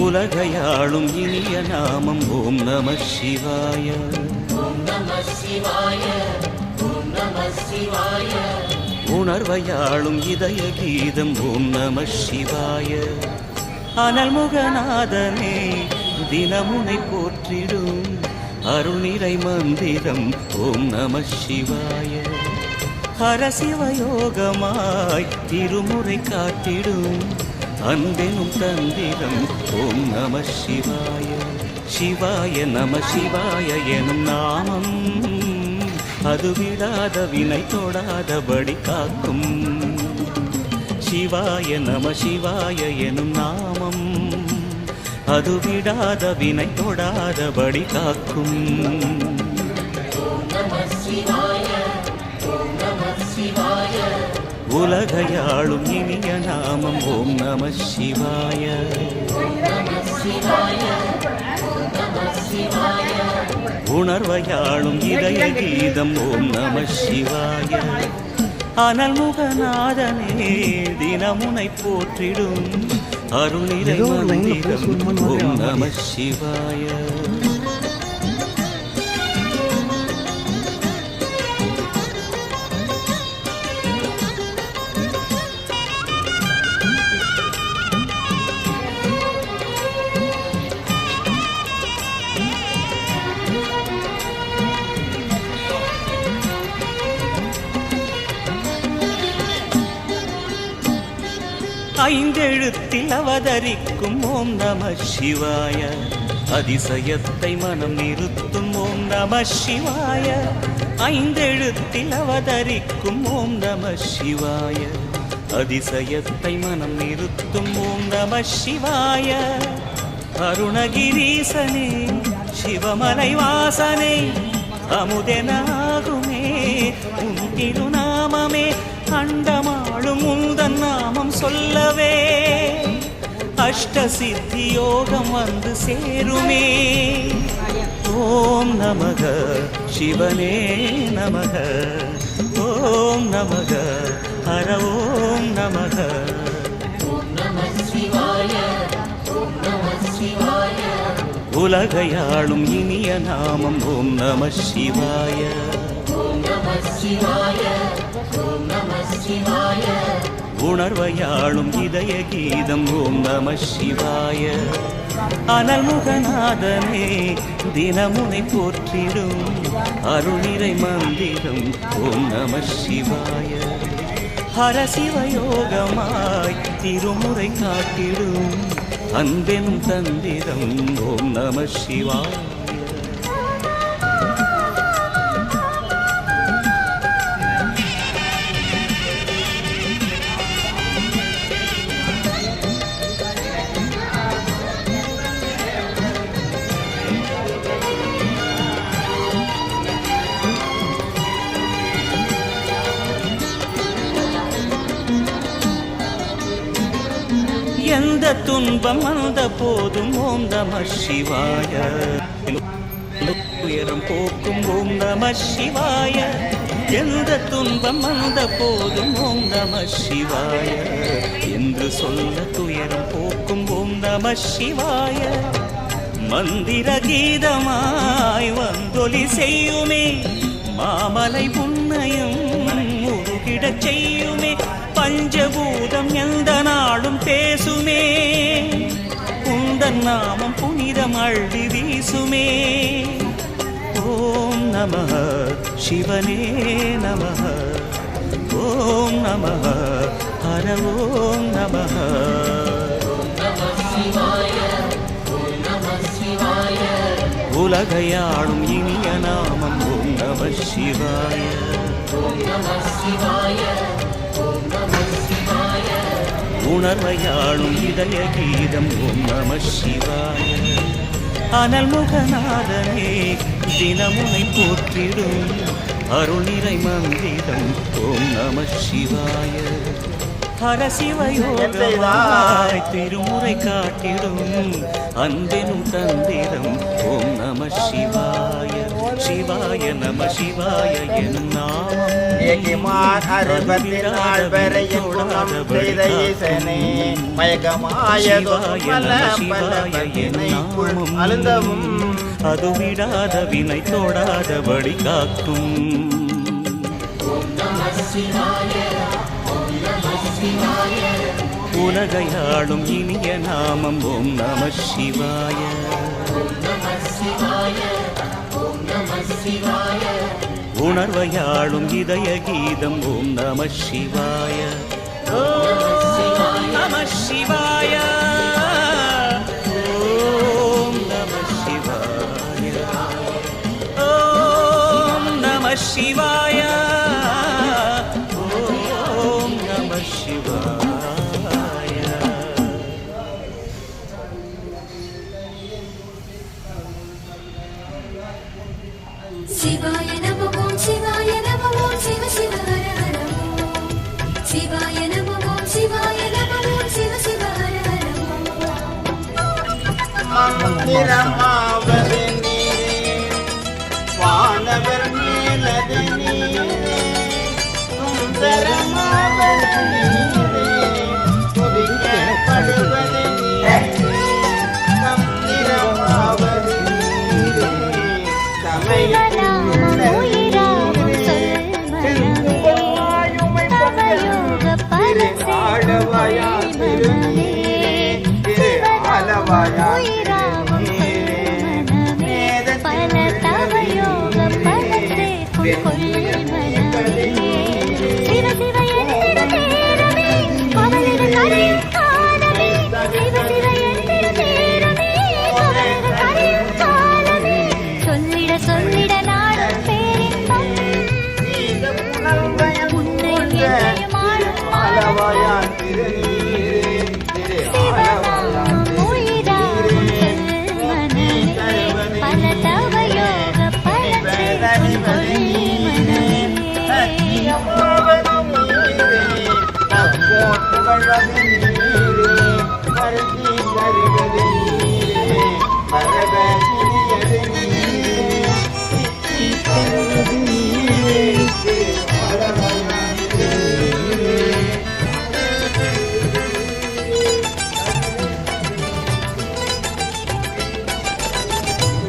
உலகையாளும் இனிய நாமம் ஓம் நம சிவாய. உணர்வையாளும் இதய கீதம் ஓம் நம சிவாய. அனல்முகநாதனே தினமுனை போற்றிடும் அருணிறை மந்திரம் ஓம் நம சிவாய. ஹரசிவயோகமாய் திருமுறை காட்டிடும் அன்பெனும் தந்திரம் ஓம் நம சிவாய. சிவாய நம சிவாய எனும் நாமம் அது விடாத வினை தொடாதபடி காக்கும். சிவாய நம சிவாய எனும் நாமம் அது விடாத வினை தொடாதபடி காக்கும். உலகையாளும் இனிய நாமம் ஓம் நம சிவாய. உணர்வையாளும் இதய கீதம் ஓம் நம சிவாய. அனல்முகநாதனே தினமுனை போற்றிடும் அருளிறை மந்திரம் ஓம் நம சிவாய. ஐந்தெழுத்தில் அவதரிக்கும் ஓம் நம சிவாய. அதிசயத்தை மனம் நிறுத்தும் ஓம் நம சிவாய. ஐந்தெழுத்தில் அவதரிக்கும் ஓம் நம சிவாய. அதிசயத்தை மனம் நிறுத்தும் ஓம் நம சிவாய. அருணகிரீசனே சிவமலை வாசனே அமுதனாகுமே உன் திருநாமமே. அண்டமாளும் உந்தன் நாமம் சொல்லவே அஷ்டசித்தி யோகம் வந்து சேருமே. ஓம் நமக சிவனே நமக. ஓம் நமக ஹர ஓம் நமக. உலகையாளும் இனிய நாமம் ஓம் நம சிவாய. உணர்வையாளும் இதய கீதம் ஓம் நம சிவாய. அனல்முகநாதனே தினமுனை போற்றிடும் அருளிறை மந்திரம் ஓம் நம சிவாய. ஹரசிவயோகமாய் திருமுறை காட்டிடும் அன்பெனும் தந்திரம் ஓம் நம சிவாய. எந்த துன்பம் வந்த போதும் ஓம் நம சிவாய. துயரம் போக்கும் ஓம் நம சிவாய. எந்த துன்பம் வந்த போதும் ஓம் நம சிவாய என்று சொல்ல துயரம் போக்கும் ஓம் நம சிவாய. மந்திர கீதமாய் வந்தொலி செய்யுமே மாமலை புன்னையும் உருகிடச் செய்யுமே. பஞ்சபூதம் எந்த நாளும் பேசுமே உந்தன் நாமம் புனிதம் அள்ளி வீசுமே. ஓம் நம சிவனே நம. ஓம் நம ஹர ஓம் நம. உலகையாளும் இனிய நாமம் ஓம் நம சிவாய. உணர்வையாளும் இதய கீதம் ஓம் நம சிவாய. அனல்முகநாதனே தினமுனை போற்றிடும் அருளிறை மந்திரம் ஓம் நம சிவாய. ஹரசிவயோகமாய் திருமுறை காட்டிடும் அன்பெனும் தந்திரம் ஓம் நம சிவாய. சிவாய நம சிவாய எனும் நாமம் ஏகிமான் 60 நாள் வரை என் செய்த ஈசனே மயக்கமாயதும் பல பலவினைக்குள் அழுந்தவும் அது விடாத வினை தோடாதபடி காக்கும். உலகையாளும் இனிய நாமம் ஓம் நம சிவாய. உணர்வையாளும் இதய கீதம் ஓம் நம சிவாய. ஓம் நம சிவாய. ஓம் நம சிவாய. ஓம் நம சிவாய. ஓம் நம சிவாய. சிவாய நமோ ஓம் சிவாய நமோ ஓம் சிவ சிவ ஹர ஹர ஓம். சிவாய நமோ ஓம் சிவாய நமோ ஓம் சிவ சிவ ஹர ஹர ஓம். மந்திரமாவது நீரே வானவர் மேலது நீரே சுந்தரமாவது நீரே துதிக்கப்படுவது நீரே மந்திரமாவது நீரே சொல்லிட நாடும் பேரின்பம் உன்னை என்னையும் ஆளும் சிவநாமம் உயிராகும் சொல் மனமே பல தவயோக பலத்தை கொள்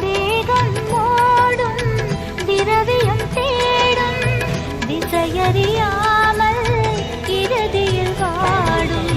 தேகம் ஓடும் திரவியம் தேடும் திசையறியாமல் இறுதியில் வாடும்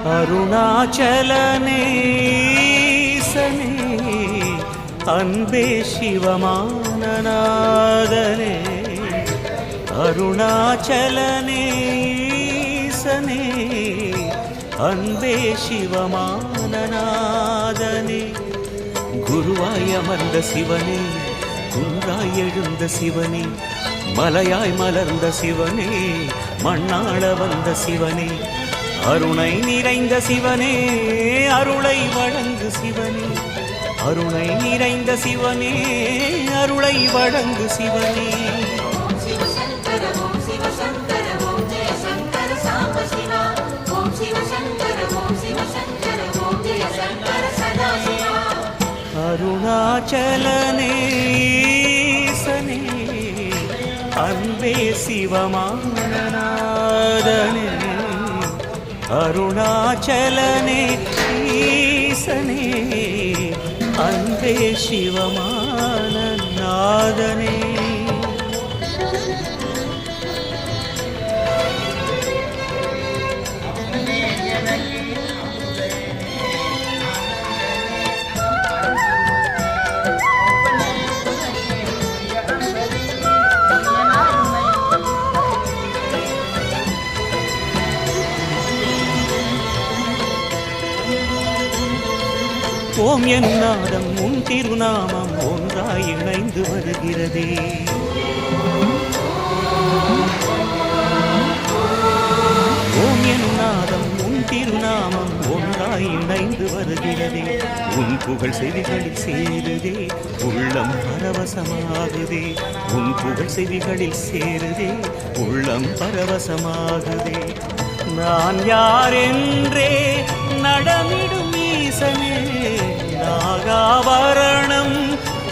அருணாச்சலனே ஈசனே அன்பே சிவமானநாதனே அருணாச்சலனே ஈசனே அன்பே சிவமானநாதனே குருவாய் அமர்ந்த சிவனே குன்றாய் எழுந்த சிவனே மலையாய் மலர்ந்த சிவனே மண்ணாள வந்த சிவனே அருணை நிறைந்த சிவனே அருளை வழங்கு சிவனே அருணை நிறைந்த சிவனே அருளை வழங்கு சிவனே ஓம் சிவசங்கர ஓம் சிவசங்கர ஓம் ஜெய சங்கர சாம்ப சிவா ஓம் சிவசங்கர ஓம் சிவசங்கர ஓம் ஜெய சங்கர சதா சிவா அருணாச்சலனே ஈசனே அன்பே சிவமானநாதனே அருணாச்சலனே ஈசனே அன்பே சிவமானநாதனே ஓம் எனும் நாதம் உன் திருநாமம் ஒன்றாய் இணைந்து வருகிறதே ஓம் எனும் நாதம் உன் திருநாமம் ஒன்றாய் இணைந்து வருகிறதே உன் புகழ் செவிகளில் சேருதே உள்ளம் பரவசமாகுதே உன் புகழ் செவிகளில் சேருதே உள்ளம் பரவசமாகுதே நான் யாரென்றே நடமிடும் ஈசனே நாகாபரணம்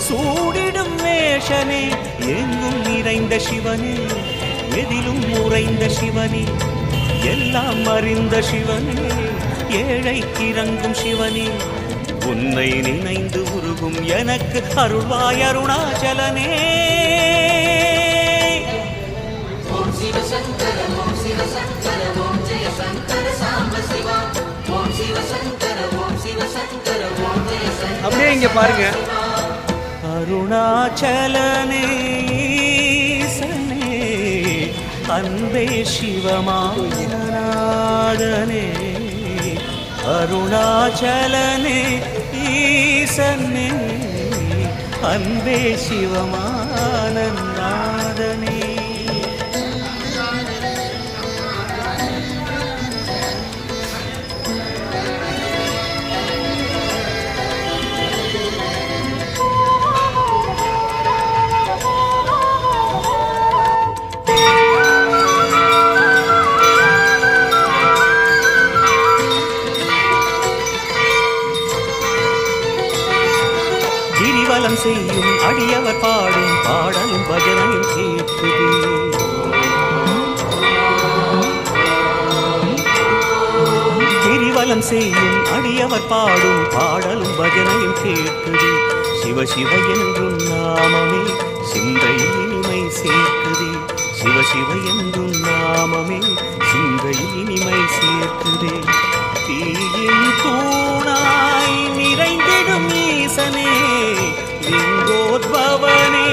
சூடிடும் வேஷனே எங்கும் நிறைந்த சிவனே எதிலும் உறைந்த சிவனே எல்லாம் அறிந்த சிவனே ஏழைக்கு இறங்கும் சிவனே உன்னை நினைந்து உருகும் எனக்கு அருள்வாய் அருணாச்சலனே ஓம் சிவசங்கர ஓம் சிவசங்கர ஓம் ஜெய சங்கர சாம்ப சிவா ஓம் சிவசங்கர ஓம் சிவசங்கர ஓம் ஜெய சங்கர அப்படியே இங்க பாருங்க. அருணாச்சலனே ஈசனே அன்பே சிவமானநாதனே அருணாச்சலனே ஈசனே அன்பே சிவமானநாதனே கிரிவலம் செய்யும் அடியவர் பாடும் பாடலும் பஜனையும் கேட்குது கிரிவலம் செய்யும் அடியவர் பாடும் பாடலும் பஜனையும் கேட்குது சிவ சிவ என்றும் நாமமே சிந்தை இனிமை சேர்க்குதே சிவ சிவ என்றும் நாமமே சிந்தை இனிமை சேர்க்குதே தீயின் தூணாய் நிறைந்திடும் ஈசனே லிங்கோத்பவனே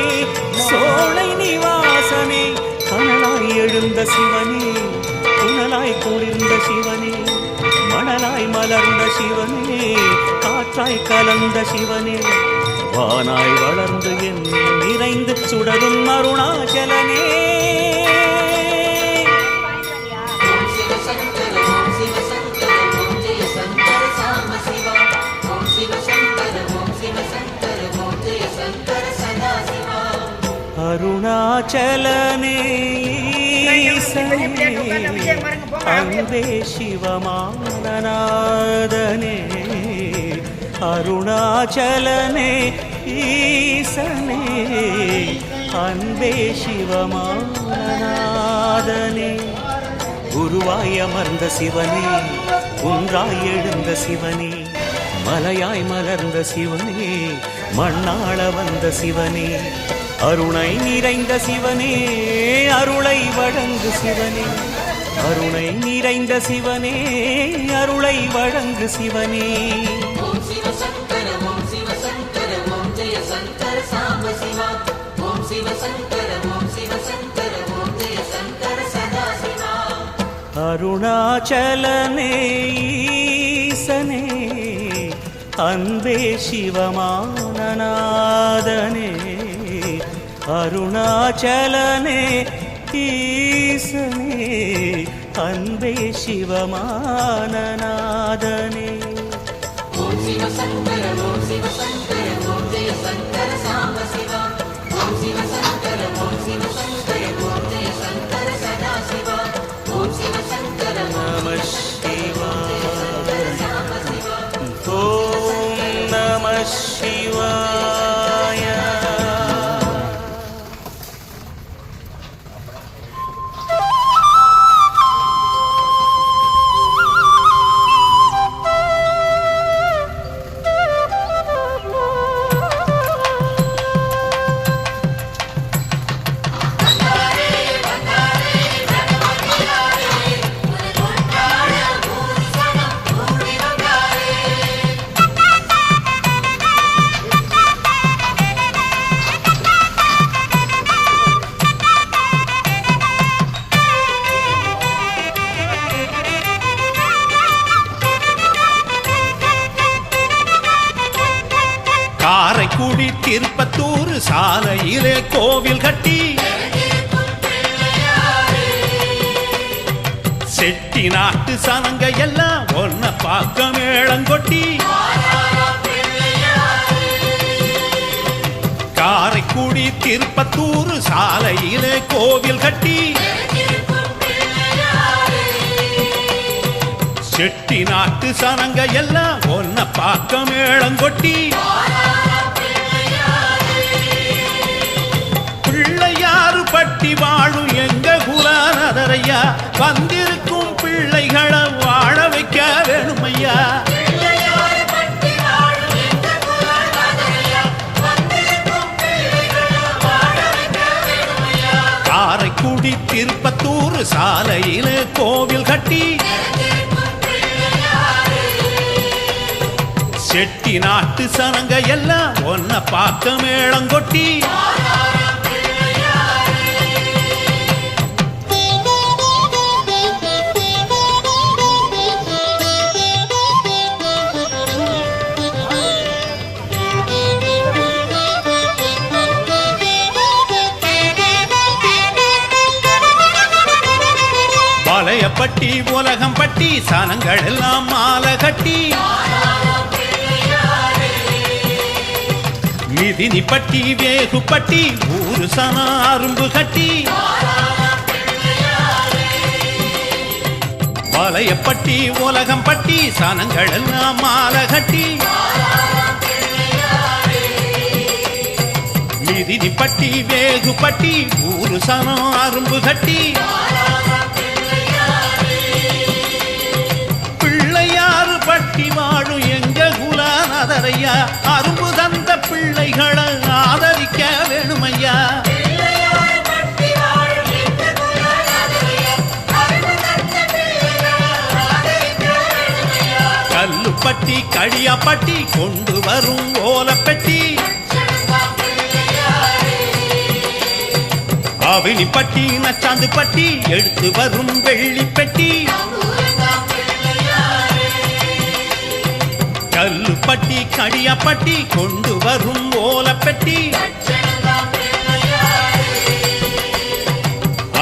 சோலை நிவாசனே கனலாய் எழுந்த சிவனே புனலாய் குளிர்ந்த சிவனே மணலாய் மலர்ந்த சிவனே காற்றாய் கலந்த சிவனே வானாய் வளர்ந்து என் நிறைந்து சுடரும் அருணாச்சலனே ஓம் சிவசங்கர ஓம் சிவசங்கர ஓம் ஜெய சங்கர சாம்ப சிவா ஓம் சிவசங்கர ஓம் சிவசங்கர ஓம் ஜெய சங்கர சதா சிவா அருணாச்சலனே ஈசனே அன்பே சிவமானநாதனே அருணாச்சலனே ஈசனே அன்பே சிவமானநாதனே குருவாய் அமர்ந்த சிவனே குன்றாய் எழுந்த சிவனே மலையாய் மலர்ந்த சிவனே மண்ணாள வந்த சிவனே அருணை நிறைந்த சிவனே அருளை வழங்கு சிவனே கருணை நிறைந்த சிவனே அருளை வழங்கு சிவனே ஓம் சிவ சங்கர ஓம் சிவ சங்கர ஓம் ஜெய சங்கர சாம்ப சிவா ஓம் சிவ சங்கர ஓம் சிவ சங்கர ஓம் ஜெய சங்கர சதா சிவா அருணாச்சலனே ஈசனே அன்பே சிவமானநாதனே அருணாச்சலனே ஈசனே அன்பே சிவமானநாதனே ஓம் சிவ சங்கர ஓம் சிவ சங்கர ஓம் ஜெய சங்கர சாம்ப சிவா ஓம் சிவ சங்கர ஓம் சிவ சங்கர ஓம் ஜெய சங்கர சதா சிவா ஓம் சிவ சங்கர நம சிவாய சாம்ப சிவா ஓம் நம சிவாய காரைக்குடி திருப்பத்தூர் சாலையிலே கோவில் கட்டி செட்டி நாட்டு சனங்க எல்லாம் ஒன்ன பார்க்க மேளங்கொட்டி காரைக்குடி திருப்பத்தூர் சாலையிலே கோவில் கட்டி செட்டி நாட்டு சனங்க எல்லாம் ஒன்ன பார்க்க மேளங்கொட்டி பிள்ளையாறு பட்டி வாழும் எங்க குலானதரையா வந்திருக்கும் பிள்ளைகளை வாழ வைக்க வேணுமையா காரைக்குடி திருப்பத்தூர் சாலையில கோவில் கட்டி செட்டி நாட்டு சனங்க எல்லாம் ஒன்ன பார்க்க மேளங்கொட்டி வளையப்பட்டி உலகம் பட்டி சனங்கள் எல்லாம் மாலை கட்டி மிதினிப்பட்டி வேகுப்பட்டி ஊரு சன அரும்பு கட்டி வளையப்பட்டி உலகம் பட்டி சனங்கள் எல்லாம் மாலை கட்டி மிதினிப்பட்டி வேகுப்பட்டி ஊரு சன அரும்பு கட்டி பிள்ளையாறு பட்டி வாழும் எங்க குலானதரையா அரும்பு தந்த பிள்ளைகளை ஆதரிக்க வேணுமையா கல்லுப்பட்டி களியாப்பட்டி கொண்டு வரும் ஓலப்பெட்டி அவினிப்பட்டி நச்சாந்து பட்டி எடுத்து வரும் வெள்ளிப்பெட்டி கல்லுப்பட்டி களியாப்பட்டி கொண்டு வரும் ஓலப்பெட்டி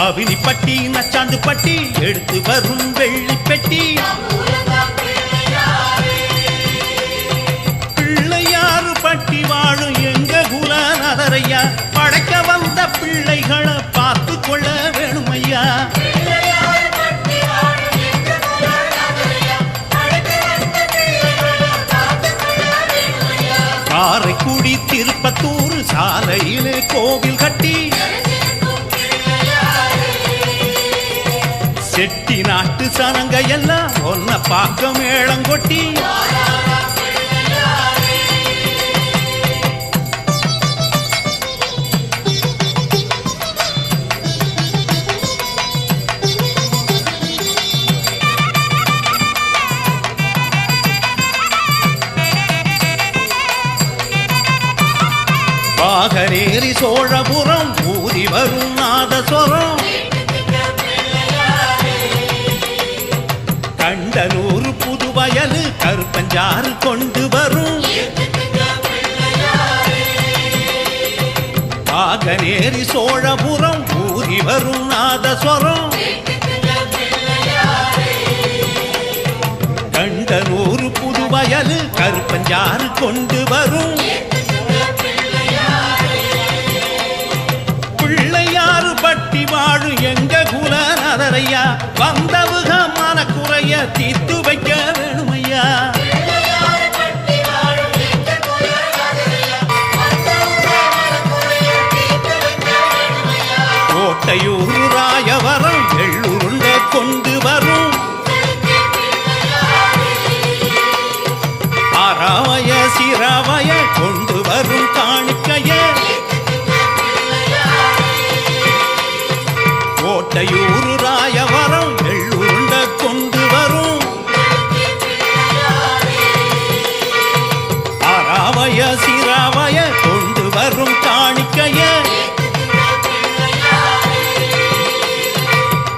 அவினிப்பட்டி நச்சாந்து பட்டி எடுத்து வரும் வெள்ளிப்பெட்டி பிள்ளையாறு பட்டி வாழும் எங்க குலானதரையா படைக்க வந்த பிள்ளைகளை பார்த்து கொள்ள வேணுமையா காரைக்குடி திருப்பத்தூர் சாலையிலே கோவில் கட்டி செட்டி நாட்டு சனங்க எல்லாம் ஒன்ன பார்க்க மேளங்கொட்டி பாகரேரி சோழபுரம் ஊதி வரும் நாதஸ்வரம் கண்டனூர் புதுவயலு கருப்பஞ்சாறு கொண்டு வரும் பாகனேரி சோழபுரம் ஊதி வரும் நாதஸ்வரம் கண்டனூர் புதுவயலு கருப்பஞ்சாறு கொண்டு வரும் பிள்ளையாறு பட்டி வாழும் எங்க குலநாதரையா வந்தவுக மனக்குறைய தீர்த்து வைக்க வேணுமையா கோட்டையூர் ராயவரம் எள்ளுருண்ட கொண்டு வரும் ஆறாவய சிறாவய கொண்டு வரும் காணிக்கைய கோட்டையூர் ராயவரம் எள்ளுருண்ட கொண்டு வரும் ஆறாவய சிறாவய கொண்டு வரும் காணிக்கைய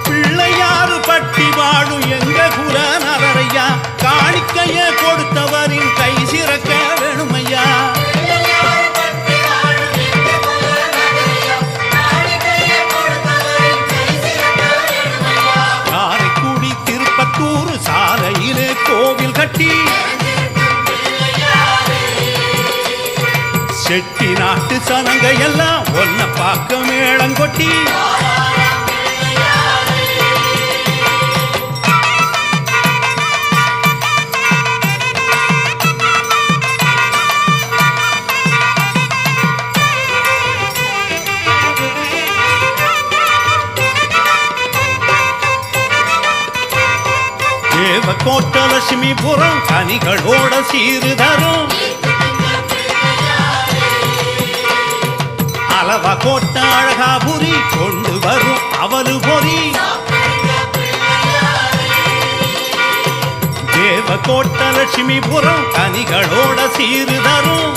பிள்ளையாறு பட்டி வாழும் எங்க குலநாதரையா காணிக்கைய கொடுத்தவரின் கை சிறக்க வேணுமையா காரைக்குடி திருப்பத்தூர் சாலையிலே கோவில் கட்டி செட்டி நாட்டு சனங்க எல்லாம் ஒன்ன பார்க்க மேளம் கொட்டி கோட்டலட்சுமிபுரம் கனிகளோட சீரு தரும் அளவா கோட்ட அழகாபுரி கொண்டு வரும் அவலு பொறி தேவ கோட்டலட்சுமிபுரம் கனிகளோட சீரு தரும்